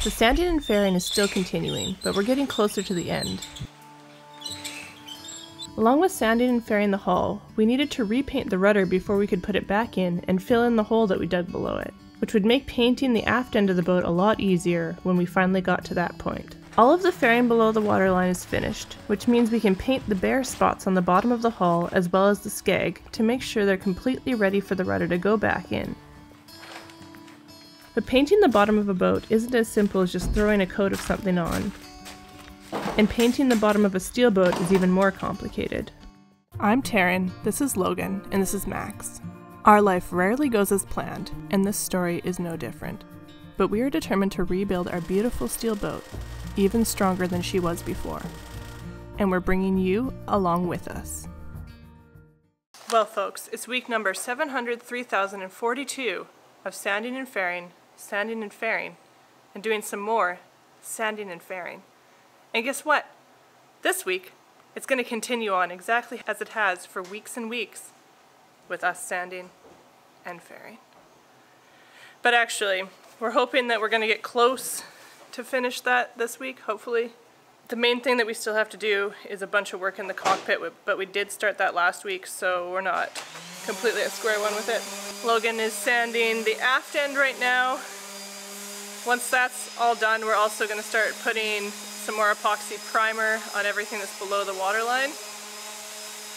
The sanding and fairing is still continuing, but we're getting closer to the end. Along with sanding and fairing the hull, we needed to repaint the rudder before we could put it back in and fill in the hole that we dug below it, which would make painting the aft end of the boat a lot easier when we finally got to that point. All of the fairing below the waterline is finished, which means we can paint the bare spots on the bottom of the hull as well as the skeg to make sure they're completely ready for the rudder to go back in. But painting the bottom of a boat isn't as simple as just throwing a coat of something on. And painting the bottom of a steel boat is even more complicated. I'm Taryn, this is Logan, and this is Max. Our life rarely goes as planned, and this story is no different. But we are determined to rebuild our beautiful steel boat, even stronger than she was before. And we're bringing you along with us. Well folks, it's week number 703,042 of sanding and fairing, and doing some more sanding and fairing. And guess what? This week, it's going to continue on exactly as it has for weeks and weeks with us sanding and fairing. But actually, we're hoping that we're going to get close to finish that this week, hopefully. The main thing that we still have to do is a bunch of work in the cockpit, but we did start that last week, so we're not completely at square one with it. Logan is sanding the aft end right now. Once that's all done, we're also going to start putting some more epoxy primer on everything that's below the waterline,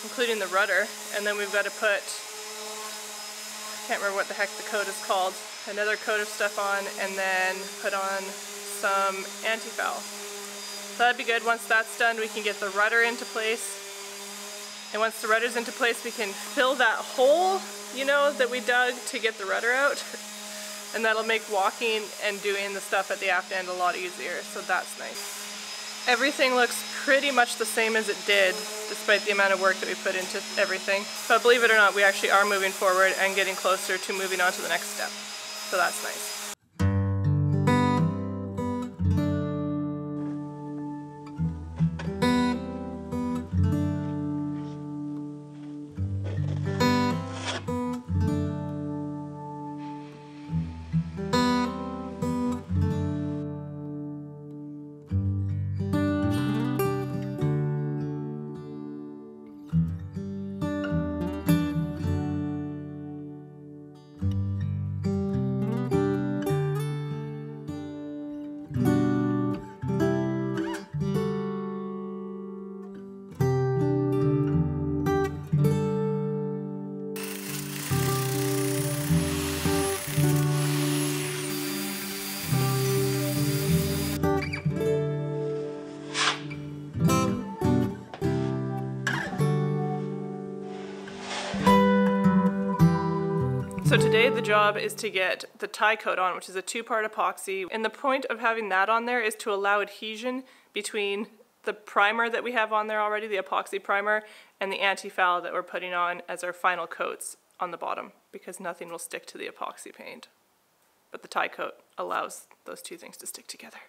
including the rudder. And then we've got to put, I can't remember what the heck the coat is called, another coat of stuff on, and then put on some anti-foul. So that'd be good. Once that's done, we can get the rudder into place. And once the rudder's into place, we can fill that hole, you know, that we dug to get the rudder out. And that'll make walking and doing the stuff at the aft end a lot easier, so that's nice. Everything looks pretty much the same as it did, despite the amount of work that we put into everything. But believe it or not, we actually are moving forward and getting closer to moving on to the next step. So that's nice. So today the job is to get the tie coat on, which is a two-part epoxy. And the point of having that on there is to allow adhesion between the primer that we have on there already, the epoxy primer, and the anti-foul that we're putting on as our final coats on the bottom, because nothing will stick to the epoxy paint. But the tie coat allows those two things to stick together.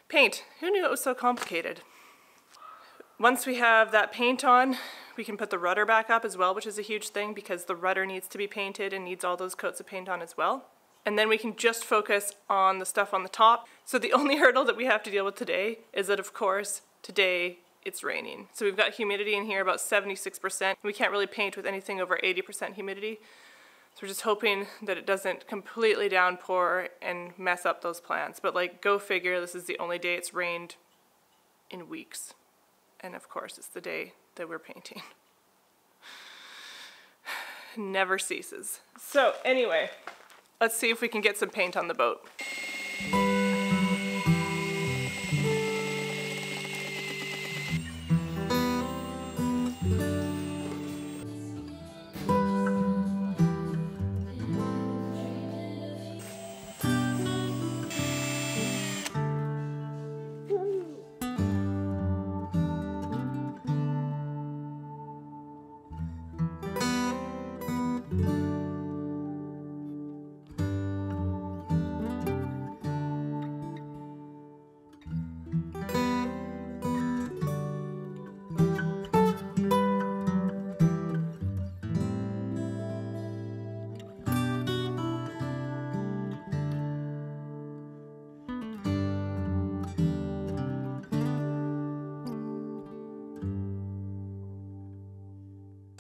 Paint. Who knew it was so complicated? Once we have that paint on, we can put the rudder back up as well, which is a huge thing because the rudder needs to be painted and needs all those coats of paint on as well. And then we can just focus on the stuff on the top. So the only hurdle that we have to deal with today is that, of course, today it's raining. So we've got humidity in here about 76%. We can't really paint with anything over 80% humidity. So we're just hoping that it doesn't completely downpour and mess up those plans. But like, go figure, this is the only day it's rained in weeks. And of course, it's the day that we're painting. Never ceases. So anyway, let's see if we can get some paint on the boat.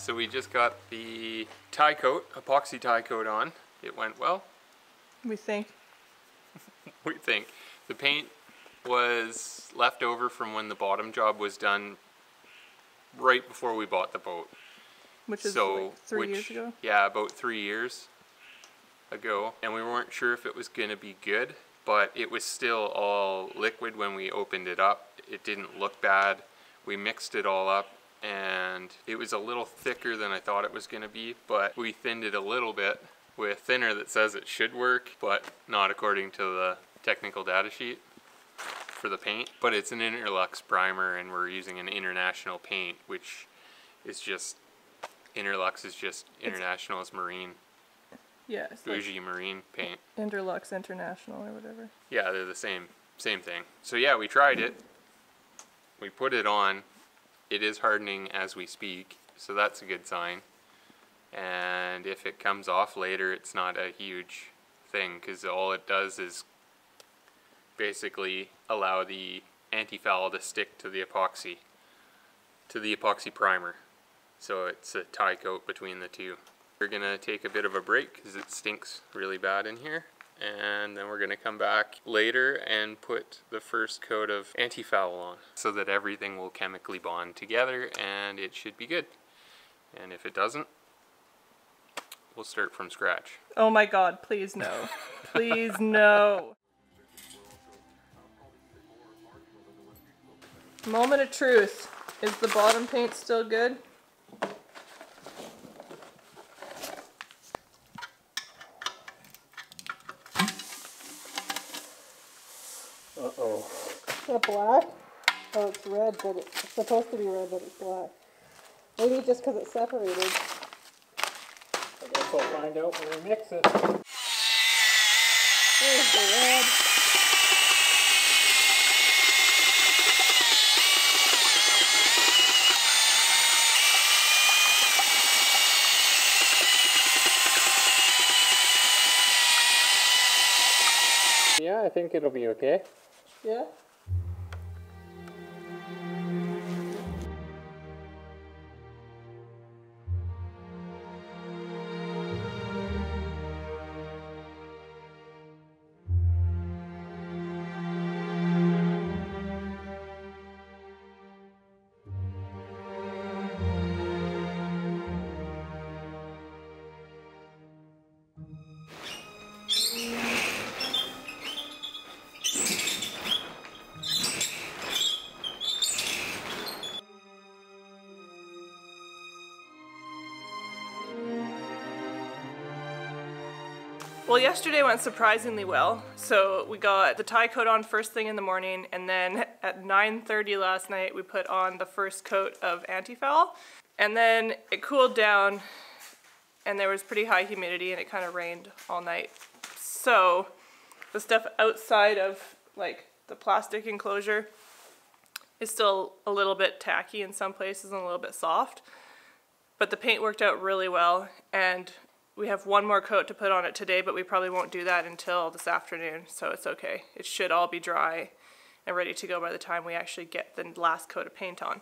So we just got the tie coat, epoxy tie coat on. It went well. We think. We think. The paint was left over from when the bottom job was done right before we bought the boat. Which is like 3 years ago? Yeah, about 3 years ago. And we weren't sure if it was going to be good, but it was still all liquid when we opened it up. It didn't look bad. We mixed it all up and it was a little thicker than I thought it was going to be, but we thinned it a little bit with thinner that says it should work, but not according to the technical data sheet for the paint. But it's an Interlux primer and we're using an international paint, which is just, Interlux is just international as marine. Yeah, it's bougie marine paint. Interlux International or whatever. Yeah, they're the same thing. So yeah, we tried it. We put it on. It is hardening as we speak, so that's a good sign. And if it comes off later, it's not a huge thing, because all it does is basically allow the anti-foul to stick to the epoxy primer. So it's a tie coat between the two. We're gonna take a bit of a break because it stinks really bad in here, and then we're gonna come back later and put the first coat of anti-foul on so that everything will chemically bond together and it should be good. And if it doesn't, we'll start from scratch. Oh my god, please no. Please no. Moment of truth. Is the bottom paint still good? Uh-oh. Is that black? Oh, it's red, but it's supposed to be red, but it's black. Maybe just because it's separated. I guess I'll find out when we mix it. There's the red. Yeah, I think it'll be okay. Yeah? Well, yesterday went surprisingly well. So we got the tie coat on first thing in the morning, and then at 9:30 last night we put on the first coat of anti-foul. And then it cooled down and there was pretty high humidity and it kind of rained all night. So the stuff outside of like the plastic enclosure is still a little bit tacky in some places and a little bit soft. But the paint worked out really well, and we have one more coat to put on it today, but we probably won't do that until this afternoon, so it's okay. It should all be dry and ready to go by the time we actually get the last coat of paint on.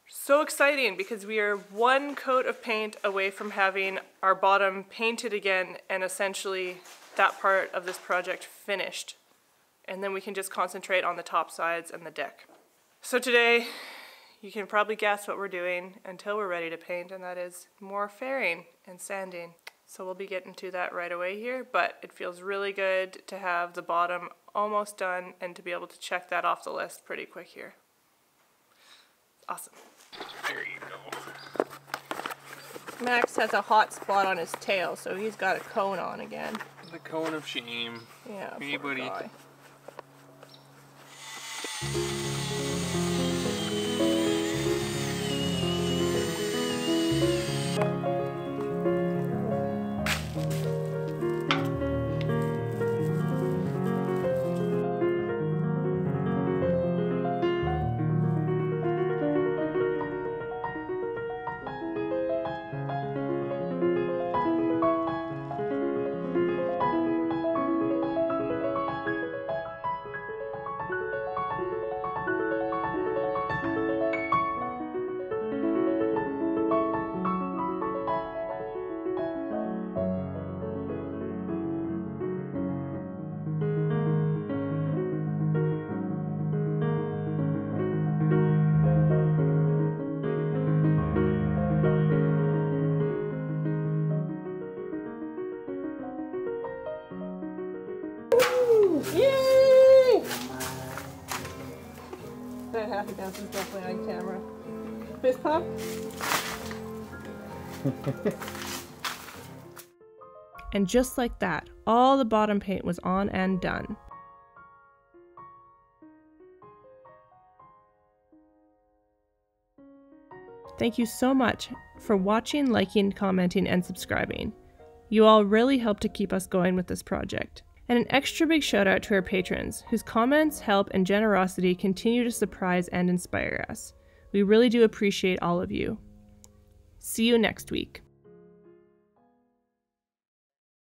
So exciting, because we are one coat of paint away from having our bottom painted again and essentially that part of this project finished. And then we can just concentrate on the top sides and the deck. So today, you can probably guess what we're doing until we're ready to paint, and that is more fairing and sanding. So we'll be getting to that right away here, but it feels really good to have the bottom almost done and to be able to check that off the list pretty quick here. Awesome. There you go. Max has a hot spot on his tail, so he's got a cone on again. The cone of shame. Yeah, hey, poor buddy. guy. Yay! That happy dance is definitely on camera. Fist pump? And just like that, all the bottom paint was on and done. Thank you so much for watching, liking, commenting, and subscribing. You all really help to keep us going with this project. And an extra big shout out to our patrons, whose comments, help, and generosity continue to surprise and inspire us. We really do appreciate all of you. See you next week.